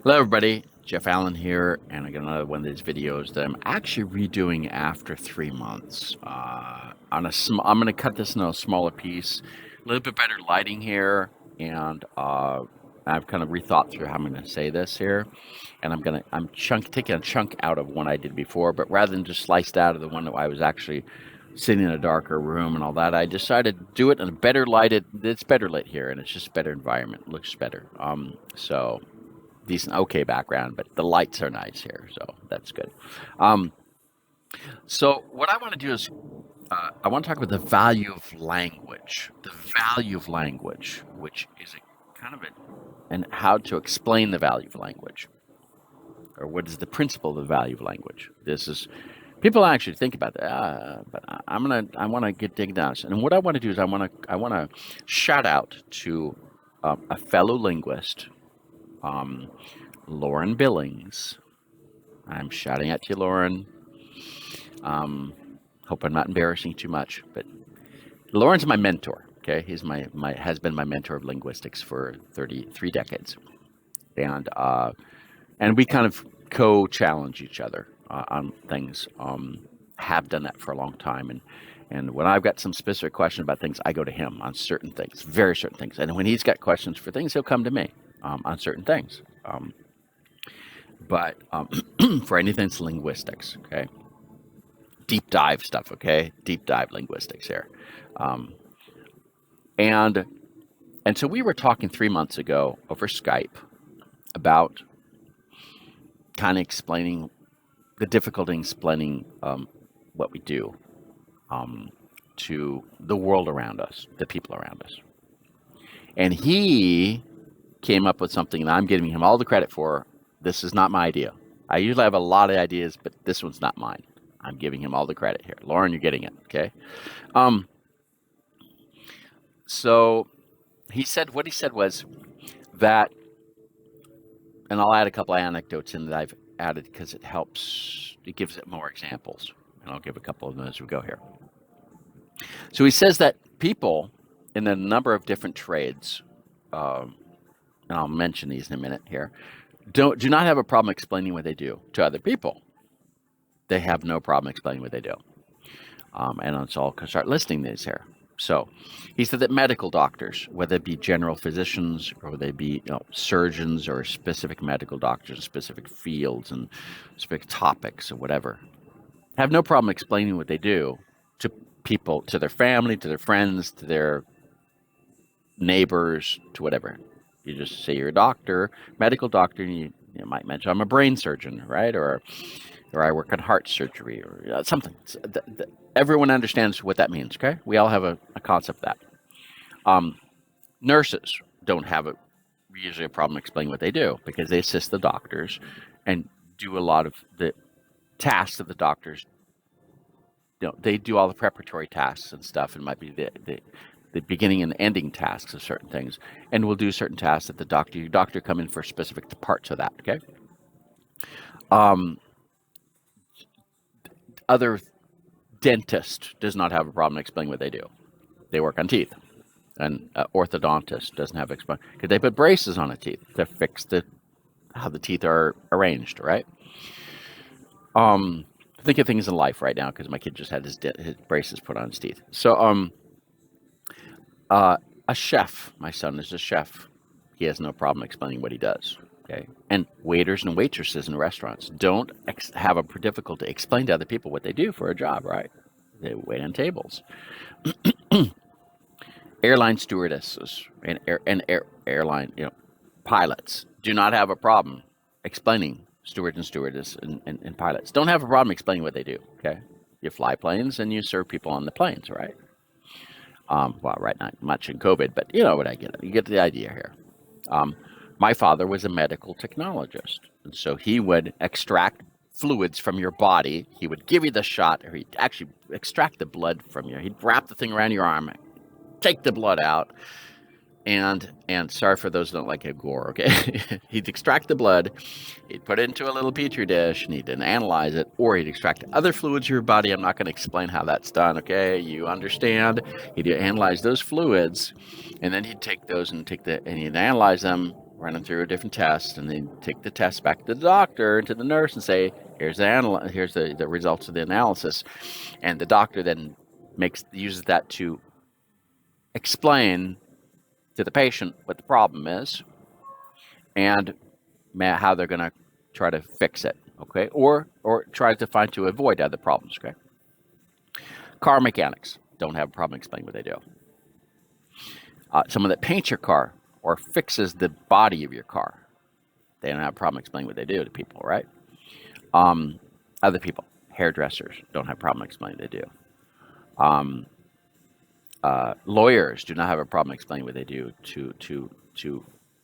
Hello, everybody. Jeff Allen here, and I got another one of these videos that I'm actually redoing after 3 months. I'm going to cut this into a smaller piece, a little bit better lighting here, and I've kind of rethought through how I'm going to say this here, and I'm taking a chunk out of one I did before, but rather than just sliced out of the one that I was actually sitting in a darker room and all that, I decided to do it in a better lighted. It's better lit here, and it's just a better environment. It looks better. So decent, okay background, but the lights are nice here, so that's good. Um, so what I want to do is I want to talk about the value of language, which is a kind of and how to explain the value of language, or what is the principle of the value of language. This is people actually think about that, but I want to get dig down. And what I want to do is I want to shout out to a fellow linguist, um, Lauren Billings. I'm shouting at you, Lauren. Um, Hope I'm not embarrassing you too much, but Lauren's my mentor. Okay, he's my has been my mentor of linguistics for 33 decades, and we kind of co-challenge each other on things. Have done that for a long time, and when I've got some specific question about things, I go to him on certain things, very certain things, and when he's got questions for things, he'll come to me on certain things. But for anything that's linguistics, okay, deep dive stuff, okay, deep dive linguistics here, um, and and so we were talking 3 months ago over Skype about kind of explaining the difficulty in explaining what we do um, to the world around us, the people around us, and he came up with something that I'm giving him all the credit for. This is not my idea. I usually have a lot of ideas, but this one's not mine. I'm giving him all the credit here. Lauren, you're getting it, okay? Um, so what he said was that, and I'll add a couple of anecdotes in that I've added because it helps, it gives it more examples. And I'll give a couple of them as we go here. So he says that people in a number of different trades, and I'll mention these in a minute here, do not have a problem explaining what they do to other people. They have no problem explaining what they do. And so I'll start listing these here. So he said that medical doctors, whether it be general physicians or they be surgeons or specific medical doctors in specific fields and specific topics or whatever, have no problem explaining what they do to people, to their family, to their friends, to their neighbors, to whatever. You just say you're a doctor, medical doctor, and you might mention I'm a brain surgeon, right? Or I work on heart surgery or something. Everyone understands what that means, okay? We all have a concept of that. Nurses don't have usually a problem explaining what they do because they assist the doctors and do a lot of the tasks that the doctors, they do all the preparatory tasks and stuff. It might be the beginning and ending tasks of certain things, and we'll do certain tasks that your doctor come in for specific parts of that, okay? Other dentist does not have a problem explaining what they do. They work on teeth. An orthodontist doesn't have explain because they put braces on the teeth to fix how the teeth are arranged, right? Think of things in life right now because my kid just had his braces put on his teeth. So, a chef, my son is a chef. He has no problem explaining what he does. Okay, and waiters and waitresses in restaurants don't have a difficulty explaining to other people what they do for a job, right? They wait on tables. Airline stewardesses and airline pilots do not have a problem explaining. Stewards and stewardesses and pilots don't have a problem explaining what they do. Okay, you fly planes and you serve people on the planes, right? Well, right, not much in COVID, but you know what I get. You get the idea here. My father was a medical technologist, and so he would extract fluids from your body. He would give you the shot, or he'd actually extract the blood from you. He'd wrap the thing around your arm, take the blood out, and sorry for those who don't like gore, okay? He'd extract the blood, he'd put it into a little petri dish, and he'd then analyze it, or he'd extract other fluids from your body. I'm not going to explain how that's done, okay? You understand? He'd analyze those fluids, and then he'd take those and he'd analyze them, run them through a different test, and then take the test back to the doctor and to the nurse and say, here's the results of the analysis. And the doctor then uses that to explain to the patient what the problem is and how they're going to try to fix it, okay? Or try to avoid other problems, okay? Car mechanics don't have a problem explaining what they do. Someone that paints your car or fixes the body of your car, they don't have a problem explaining what they do to people, right? Other people, hairdressers, don't have a problem explaining what they do. Lawyers do not have a problem explaining what they do to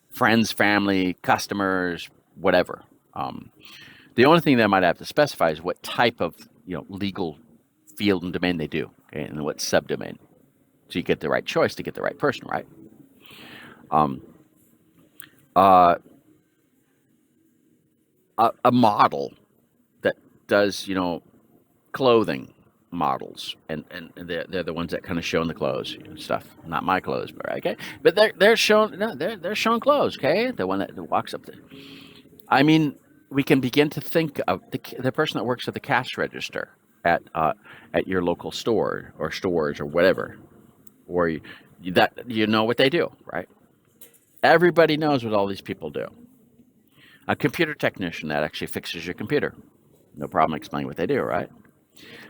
friends, family, customers, whatever. The only thing they might have to specify is what type of legal field and domain they do, okay, and what subdomain, so you get the right choice to get the right person, right? A model that does clothing models, and they're the ones that kind of show in the clothes stuff. Not my clothes, but okay. But they're shown they're shown clothes, okay. The one that walks up there. I mean, we can begin to think of the person that works at the cash register at your local store or stores or whatever, or what they do, right? Everybody knows what all these people do. A computer technician that actually fixes your computer, no problem explaining what they do, right?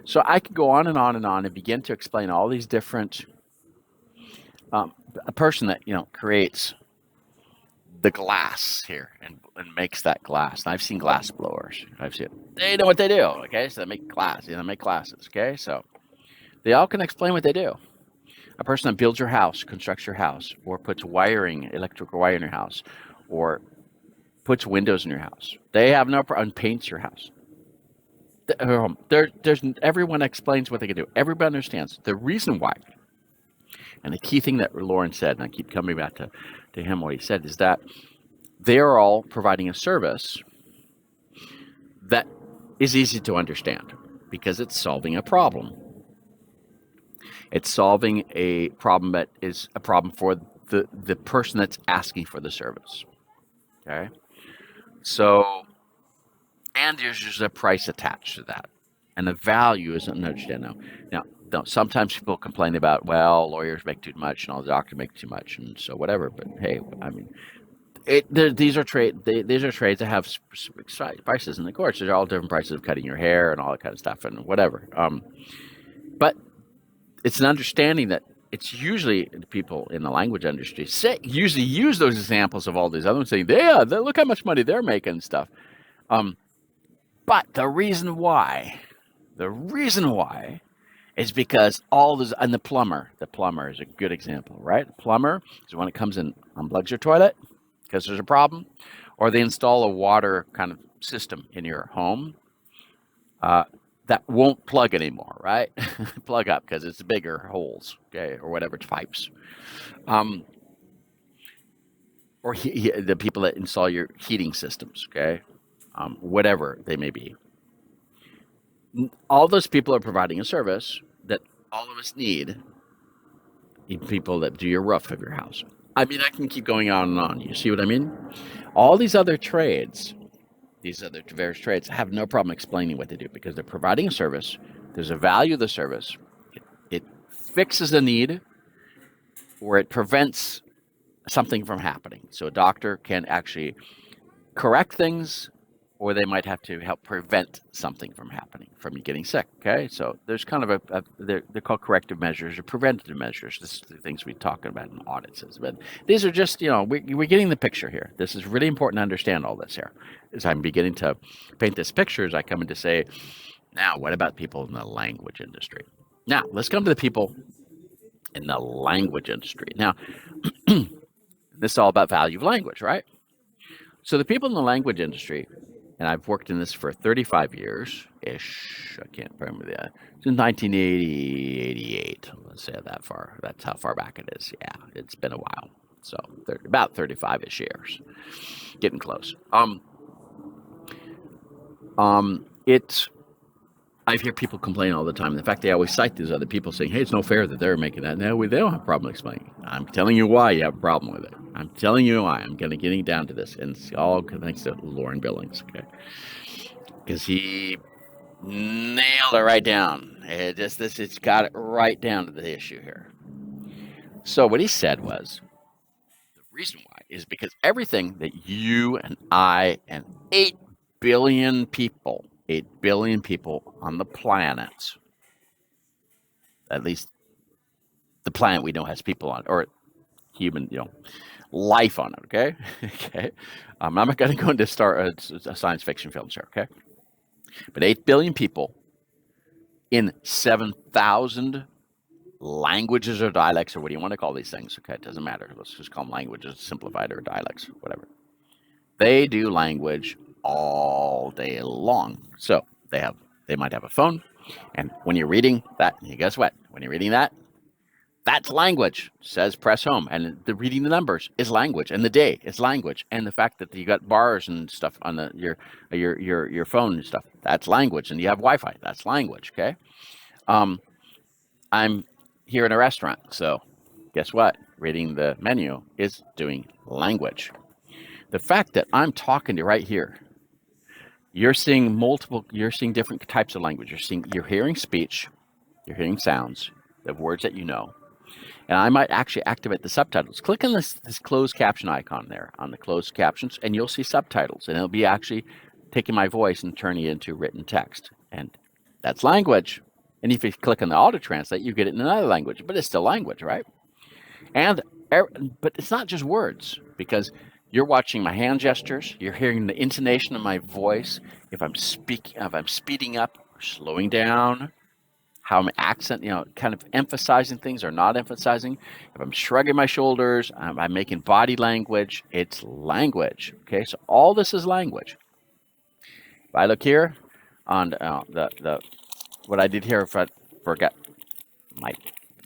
So I could go on and on and on and begin to explain all these different. A person that creates the glass here and makes that glass. And I've seen glass blowers. They know what they do. Okay, so they make glass. They make glasses. Okay, so they all can explain what they do. A person that builds your house, constructs your house, or puts electrical wire in your house, or puts windows in your house. They have no problem. Paints your house. Everyone explains what they can do. Everybody understands the reason why. And the key thing that Lauren said, and I keep coming back to him, what he said, is that they are all providing a service that is easy to understand because it's solving a problem. It's solving a problem that is a problem for the person that's asking for the service. Okay? So, and there's just a price attached to that. And the value isn't understood now. Sometimes people complain about, well, lawyers make too much and all the doctors make too much, and so whatever. But hey, I mean, these are trades that have specific prices, and of course, there's all different prices of cutting your hair and all that kind of stuff and whatever. But it's an understanding that it's usually the people in the language industry usually use those examples of all these other ones, saying, yeah, look how much money they're making and stuff. But the reason why is because and the plumber is a good example, right? The plumber is when it comes in, unplugs your toilet because there's a problem, or they install a water kind of system in your home that won't plug anymore, right? Plug up because it's bigger holes, okay, or whatever, it's pipes. Or the people that install your heating systems, okay, whatever they may be. All those people are providing a service that all of us need. People that do your roof of your house. I mean, I can keep going on and on. You see what I mean? All these other trades, these other various trades, have no problem explaining what they do because they're providing a service. There's a value of the service. It fixes a need, or it prevents something from happening. So a doctor can actually correct things, or they might have to help prevent something from happening, from you getting sick, okay? So there's kind of they're called corrective measures or preventative measures. This is the things we talk about in audits. But these are just, we're getting the picture here. This is really important to understand all this here. As I'm beginning to paint this picture, as I come in to say, now, what about people in the language industry? Now, let's come to the people in the language industry. Now, this is all about value of language, right? So the people in the language industry, and I've worked in this for 35 years-ish. I can't remember since 1980, 88. Let's say that far. That's how far back it is. Yeah, it's been a while. So about 35-ish years. Getting close. I hear people complain all the time. In fact, they always cite these other people saying, hey, it's no fair that they're making that. No, they don't have a problem explaining. I'm telling you why you have a problem with it. I'm telling you why. I'm going to getting down to this. And it's all thanks to Lauren Billings, okay? Because he nailed it right down. It's got it right down to the issue here. So what he said was, the reason why is because everything that you and I and 8 billion people on the planet, at least the planet we know has people on, or human, life on it, okay? Okay. I'm not going to go into a science fiction films here, okay? But 8 billion people in 7,000 languages or dialects, or what do you want to call these things? Okay, it doesn't matter. Let's just call them languages, simplified, or dialects, whatever. They do language all day long. So they might have a phone, and when you're reading that, guess what? When you're reading that, that's language. It says press home, and the reading the numbers is language, and the day is language, and the fact that you got bars and stuff on your phone and stuff, that's language, and you have Wi-Fi, that's language. Okay, I'm here in a restaurant, so guess what? Reading the menu is doing language. The fact that I'm talking to you right here, you're seeing different types of language. You're hearing speech, you're hearing sounds, the words that you know. And I might actually activate the subtitles. Click on this closed caption icon there on the closed captions, and you'll see subtitles. And it'll be actually taking my voice and turning it into written text. And that's language. And if you click on the auto translate, you get it in another language, but it's still language, right? But it's not just words, because you're watching my hand gestures, you're hearing the intonation of my voice, if I'm speeding up or slowing down, how I'm kind of emphasizing things or not emphasizing, if I'm shrugging my shoulders, I'm making body language, it's language, okay? So all this is language. If I look here on what I did here, if I forgot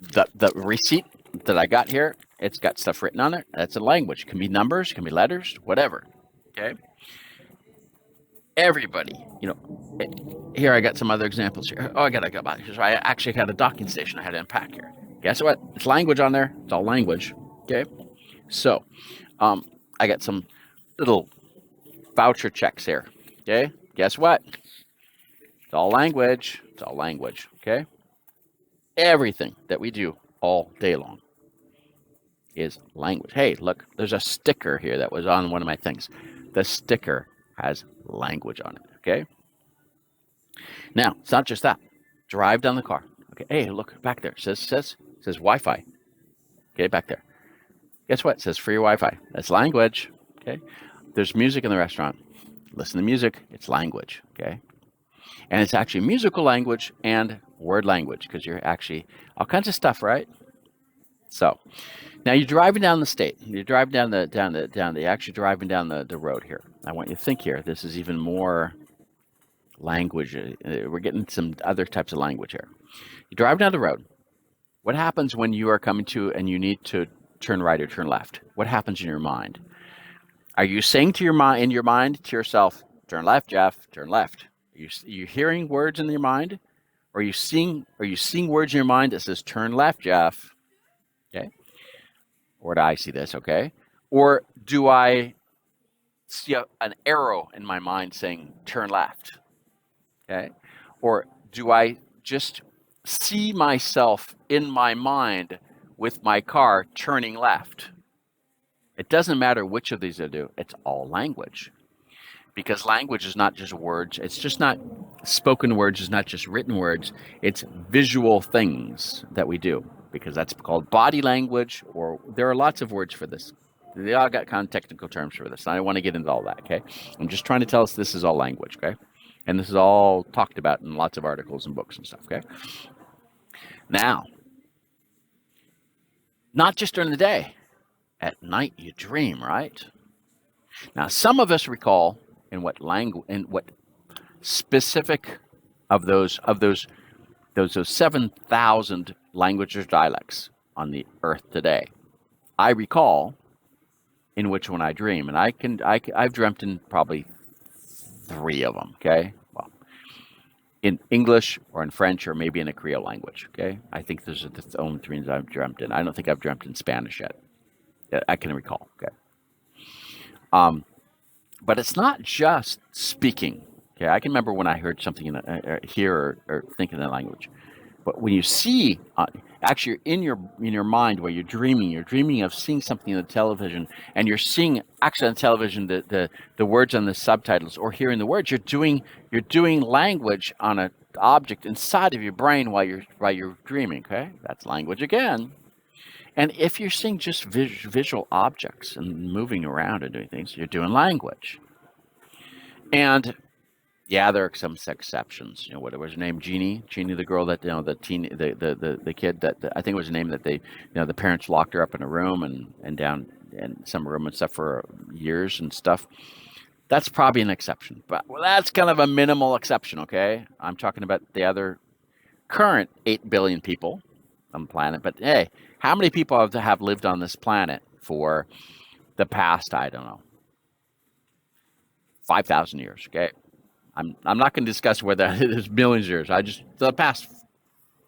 the receipt that I got here, it's got stuff written on it. That's a language. It can be numbers, it can be letters, whatever. Okay. Everybody, here I got some other examples here. Oh, I gotta go back. So I actually had a docking station I had to unpack here. Guess what? It's language on there. It's all language. Okay. So, I got some little voucher checks here. Okay. Guess what? It's all language. It's all language. Okay. Everything that we do all day long is language. Hey, look, there's a sticker here that was on one of my things. The sticker has language on it. Okay. Now, it's not just that. Drive down the car. Okay. Hey, look back there. It says Wi-Fi. Okay, back there. Guess what? It says free Wi-Fi. That's language. Okay. There's music in the restaurant. Listen to music. It's language. Okay. And it's actually musical language and word language, because you're actually all kinds of stuff, right? So now you're driving down the state. You're driving you're actually driving down the road here. I want you to think here. This is even more language. We're getting some other types of language here. You drive down the road. What happens when you are coming to and you need to turn right or turn left? What happens in your mind? Are you saying to your mind, in your mind, to yourself, turn left, Jeff, turn left? Are you hearing words in your mind? Or are you seeing words in your mind that says turn left, Jeff? Okay. Or do I see this? Okay. Or do I see an arrow in my mind saying turn left? Okay. Or do I just see myself in my mind with my car turning left? It doesn't matter which of these I do. It's all language. Because language is not just words. It's just not spoken words. It's not just written words. It's visual things that we do, because that's called body language, or there are lots of words for this. They all got kind of technical terms for this. I don't want to get into all that, okay? I'm just trying to tell us this is all language, okay? And this is all talked about in lots of articles and books and stuff, okay? Now, not just during the day. At night you dream, right? Now, some of us recall in what specific of those 7,000 languages or dialects on the earth today, I recall in which one I dream, and I've dreamt in probably 3 of them. Okay, well, in English or in French or maybe in a Creole language. Okay, I think those are the only three I've dreamt in. I don't think I've dreamt in Spanish yet. I can recall. Okay, but it's not just speaking. Okay, I can remember when I heard something hear or think in a language. But when you see, actually, in your mind where you're dreaming of seeing something on the television, and you're seeing actually on television the words on the subtitles, or hearing the words. You're doing language on an object inside of your brain while you're dreaming. Okay, that's language again. And if you're seeing just visual objects and moving around and doing things, you're doing language. And yeah, there are some exceptions. What was her name? Jeannie, the girl that the teen, the kid I think it was a name that the parents locked her up in a room and down in some room and stuff for years and stuff. That's probably an exception, but that's kind of a minimal exception. Okay, I'm talking about the other current 8 billion people on the planet. But hey, how many people have lived on this planet for the past, I don't know, 5,000 years? Okay, I'm not going to discuss whether it is millions of years. The past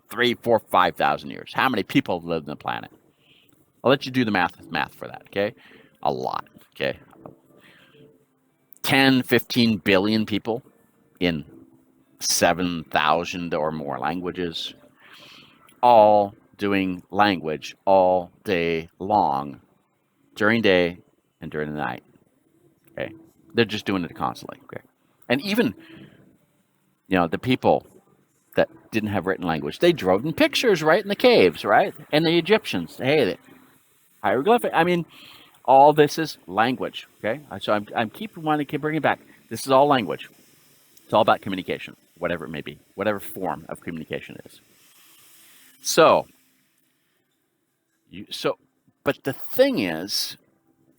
3, 4, 5,000 years. How many people have lived on the planet? I'll let you do the math for that. Okay, a lot. Okay, 10, 15 billion people in 7,000 or more languages, all doing language all day long, during day and during the night. Okay, they're just doing it constantly. Okay, and even the people that didn't have written language, they drove in pictures right in the caves, right? And the Egyptians, hey, hieroglyphic. I mean, all this is language. Okay, so I'm wanting to keep bringing it back. This is all language. It's all about communication, whatever it may be, whatever form of communication it is. So, but the thing is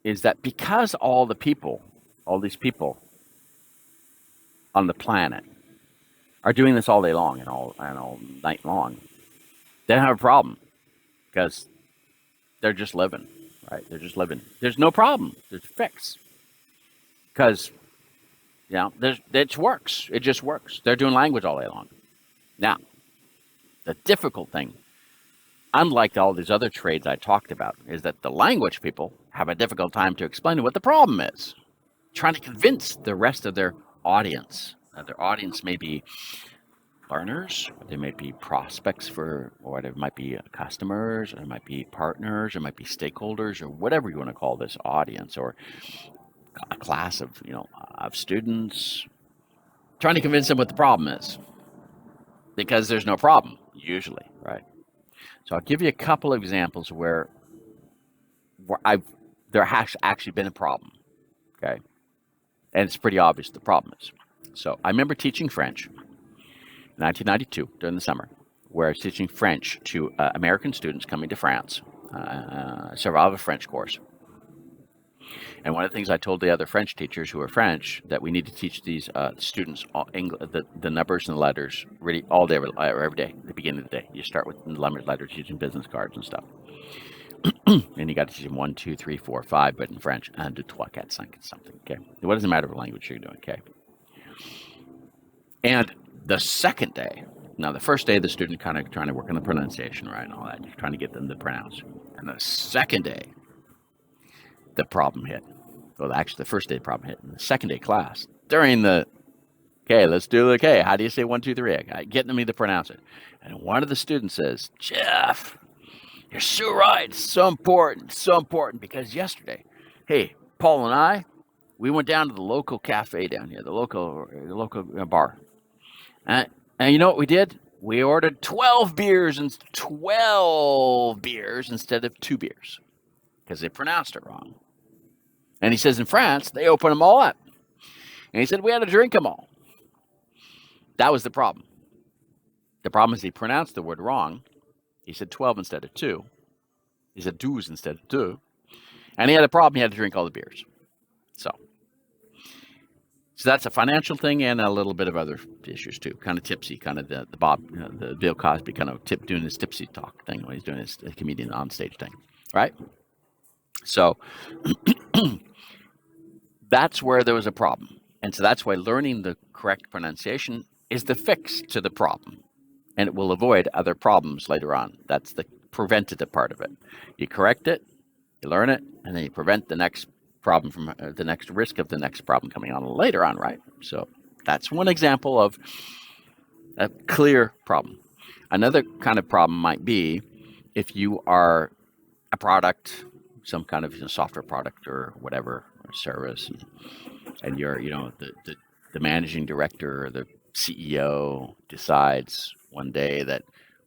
that because all these people on the planet are doing this all day long and all night long, they don't have a problem because they're just living, right? They're just living. There's no problem. There's a fix because it works. It just works. They're doing language all day long. Now, the difficult thing, unlike all these other trades I talked about, is that the language people have a difficult time to explain what the problem is. Trying to convince the rest of their audience. Their audience may be learners, or they may be prospects or it might be customers, or it might be partners, or it might be stakeholders, or whatever you want to call this audience, or a class of students. Trying to convince them what the problem is, because there's no problem usually, right? So I'll give you a couple of examples where there has actually been a problem, okay? And it's pretty obvious the problem is. So I remember teaching French in 1992 during the summer, where I was teaching French to American students coming to France, Survival French course. And one of the things I told the other French teachers who are French, that we need to teach these students the numbers and the letters really all day, every day, at the beginning of the day. You start with the letters using business cards and stuff. And you got to teach them 1, 2, 3, 4, 5, but in French, 1, 2, 3, 4, 5, something. Okay, what does it matter what language you're doing? Okay. And the second day, now the first day the student kind of trying to work on the pronunciation, right, and all that, you're trying to get them to pronounce. And the second day, the problem hit. Well, actually, the first day the problem hit. In the second day class, during let's do the K. How do you say 1, 2, 3? Getting me to pronounce it. And one of the students says, Jeff, you're so right. It's so important because yesterday, hey, Paul and I, we went down to the local cafe down here, the local bar. And you know what we did? We ordered 12 beers instead of 2 beers because they pronounced it wrong. And he says in France, they open them all up. And he said, we had to drink them all. That was the problem. The problem is he pronounced the word wrong. He said 12 instead of 2. He said 12 instead of 2. And he had a problem. He had to drink all the beers. So that's a financial thing and a little bit of other issues too. Kind of tipsy, kind of the Bill Cosby kind of doing his tipsy talk thing when he's doing his comedian on stage thing, right? So that's where there was a problem. And so that's why learning the correct pronunciation is the fix to the problem, and it will avoid other problems later on. That's the preventative part of it. You correct it, you learn it, and then you prevent the next problem from the next risk of the next problem coming on later on, right? So that's one example of a clear problem. Another kind of problem might be if you are a product, some kind of software product or whatever, or service, and you're, the managing director or the CEO decides one day that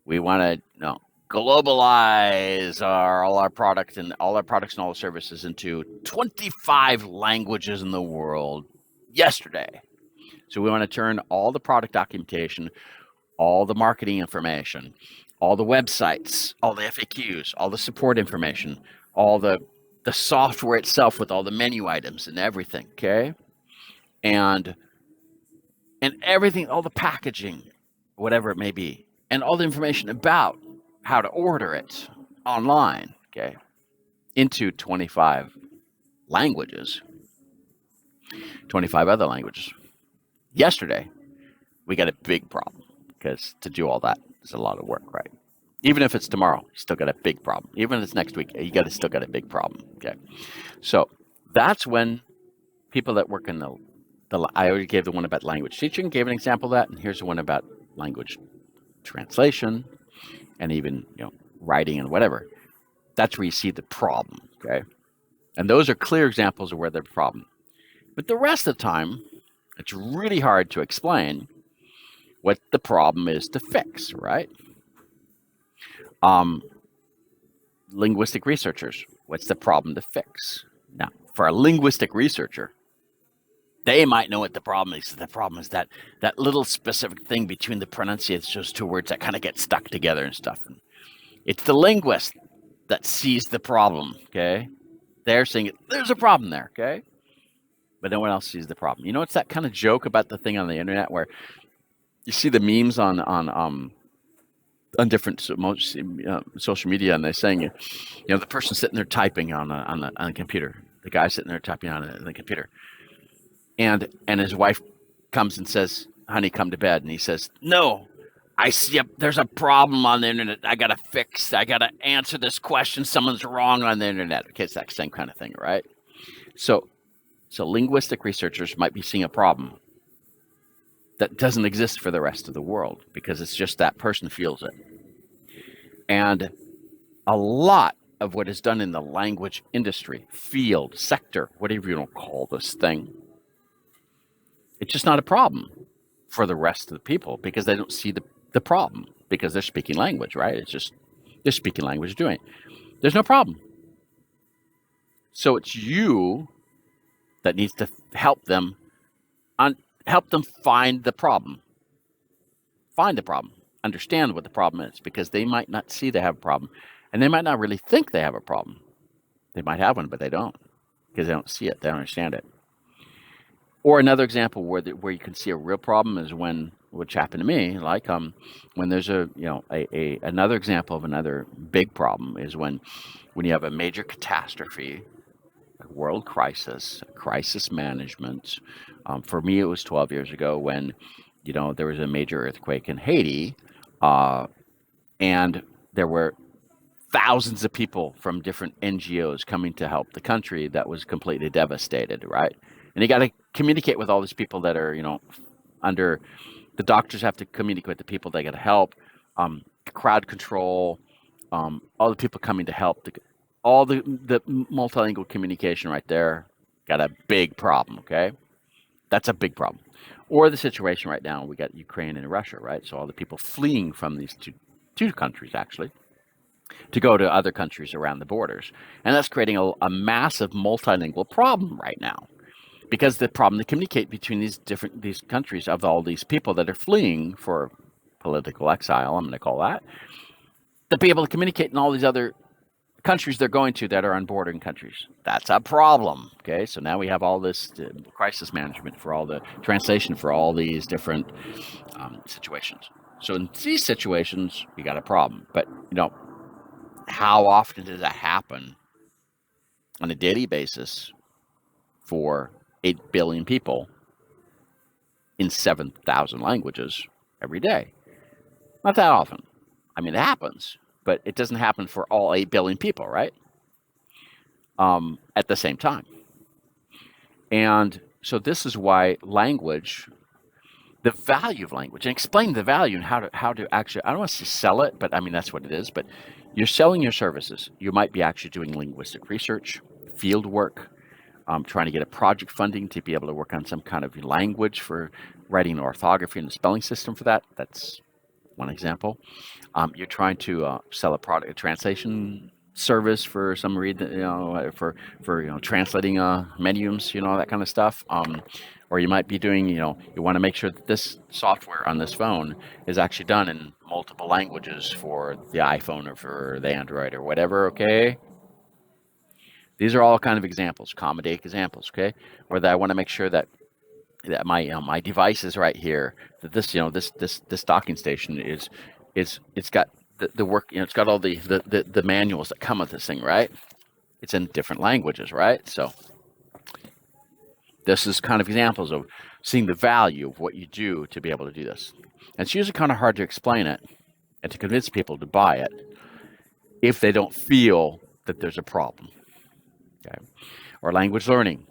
we want to, globalize all our products and all our services into 25 languages in the world yesterday. So we want to turn all the product documentation, all the marketing information, all the websites, all the FAQs, all the support information, all the software itself with all the menu items and everything, okay? And everything, all the packaging, whatever it may be, and all the information about how to order it online, okay, into 25 languages, 25 other languages. Yesterday, we got a big problem because to do all that is a lot of work, right? Even if it's tomorrow, you still got a big problem. Even if it's next week, you still got a big problem, okay? So that's when people that work in I already gave the one about language teaching, gave an example of that, and here's the one about language translation and even, writing and whatever. That's where you see the problem, okay? And those are clear examples of where there's a problem. But the rest of the time, it's really hard to explain what the problem is to fix, right? Linguistic researchers, what's the problem to fix? Now, for a linguistic researcher, they might know what the problem is. The problem is that little specific thing between the pronunciations, those two words that kind of get stuck together and stuff. And it's the linguist that sees the problem, okay? They're saying there's a problem there, okay? But no one else sees the problem. It's that kind of joke about the thing on the internet where you see the memes on different social media, and they're saying, the person sitting there typing on a computer, the guy sitting there typing on the computer, and his wife comes and says, "Honey, come to bed," and he says, "No, I see there's a problem on the internet. I gotta fix. I gotta answer this question. Someone's wrong on the internet." Okay, it's that same kind of thing, right? So linguistic researchers might be seeing a problem that doesn't exist for the rest of the world because it's just that person feels it. And a lot of what is done in the language industry, field, sector, whatever you don't call this thing, it's just not a problem for the rest of the people because they don't see the problem because they're speaking language, right? It's just they're speaking language doing it. There's no problem. So it's you that needs to help them find the problem. Find the problem. Understand what the problem is because they might not see they have a problem and they might not really think they have a problem. They might have one, but they don't because they don't see it. They don't understand it. Or another example where you can see a real problem is which happened to me, like when there's another example of another big problem is when you have a major catastrophe, a world crisis management. For me, it was 12 years ago when there was a major earthquake in Haiti, and there were thousands of people from different NGOs coming to help the country that was completely devastated, right? And you got to communicate with all these people that are, under the doctors have to communicate with the people they got to help, crowd control, all the people coming to help, all the multilingual communication right there, got a big problem, okay? That's a big problem. Or the situation right now, we got Ukraine and Russia, right? So all the people fleeing from these two countries, actually, to go to other countries around the borders. And that's creating a massive multilingual problem right now. Because the problem to communicate between these countries of all these people that are fleeing for political exile, I'm going to call that, to be able to communicate in all these other countries they're going to that are on bordering countries. That's a problem. Okay, so now we have all this crisis management for all the translation for all these different situations. So in these situations, you got a problem. But how often does that happen on a daily basis for 8 billion people in 7,000 languages every day. Not that often. I mean, it happens, but it doesn't happen for all 8 billion people, right? At the same time. And so this is why language, the value of language, and explain the value and how to actually, I don't want to sell it, but I mean, that's what it is. But you're selling your services. You might be actually doing linguistic research, field work, trying to get a project funding to be able to work on some kind of language for writing orthography and the spelling system for that. That's one example. You're trying to sell a product, a translation service for some reason, for translating menus, that kind of stuff. Or you might be doing, you want to make sure that this software on this phone is actually done in multiple languages for the iPhone or for the Android or whatever. Okay. These are all kind of examples, common day examples. Okay. Where I want to make sure that my device is right here. That this this docking station it's got the work. It's got all the manuals that come with this thing, right? It's in different languages, right? So this is kind of examples of seeing the value of what you do to be able to do this. And it's usually kind of hard to explain it and to convince people to buy it if they don't feel that there's a problem. Okay. Or language learning.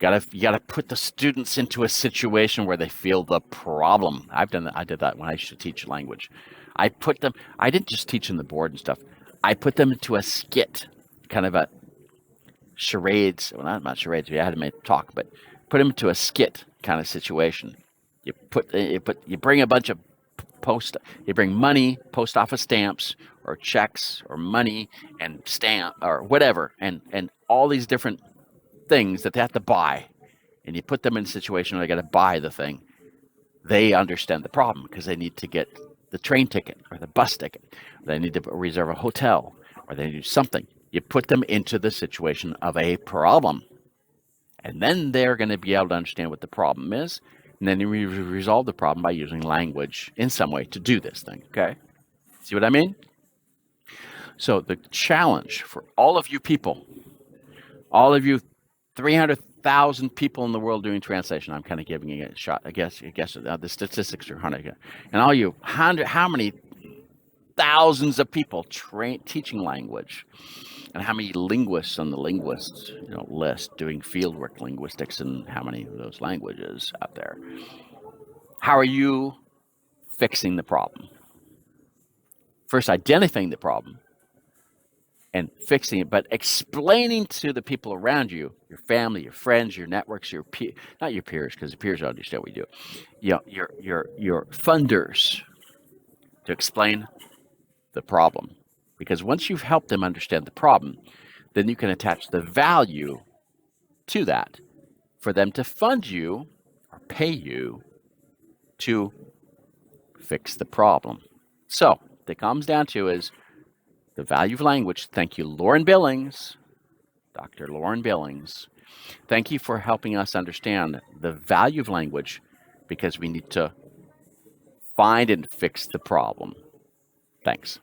You gotta put the students into a situation where they feel the problem. I did that when I used to teach language. I didn't just teach them the board and stuff. I put them into a skit, kind of a charades. Well, not charades. We had to make talk, but put them into a skit kind of situation. You bring a bunch of you bring money, post office stamps, or checks, or money and stamp, or whatever, and all these different things that they have to buy, and you put them in a situation where they got to buy the thing. They understand the problem because they need to get the train ticket or the bus ticket. They need to reserve a hotel, or they need to do something. You put them into the situation of a problem, and then they're going to be able to understand what the problem is, and then you resolve the problem by using language in some way to do this thing. Okay, see what I mean? So the challenge for all of you people, all of you 300,000 people in the world doing translation. I'm kind of giving you a shot. I guess the statistics are 100. And all you, how many thousands of people teaching language, and how many linguists on the linguists list doing fieldwork linguistics, and how many of those languages out there? How are you fixing the problem? First, identifying the problem and fixing it, but explaining to the people around you, your family, your friends, your networks, not your peers, because the peers don't understand what we do. Your funders, to explain the problem. Because once you've helped them understand the problem, then you can attach the value to that for them to fund you or pay you to fix the problem. So what it comes down to is the value of language. Thank you, Lauren Billings, Dr. Lauren Billings. Thank you for helping us understand the value of language, because we need to find and fix the problem. Thanks.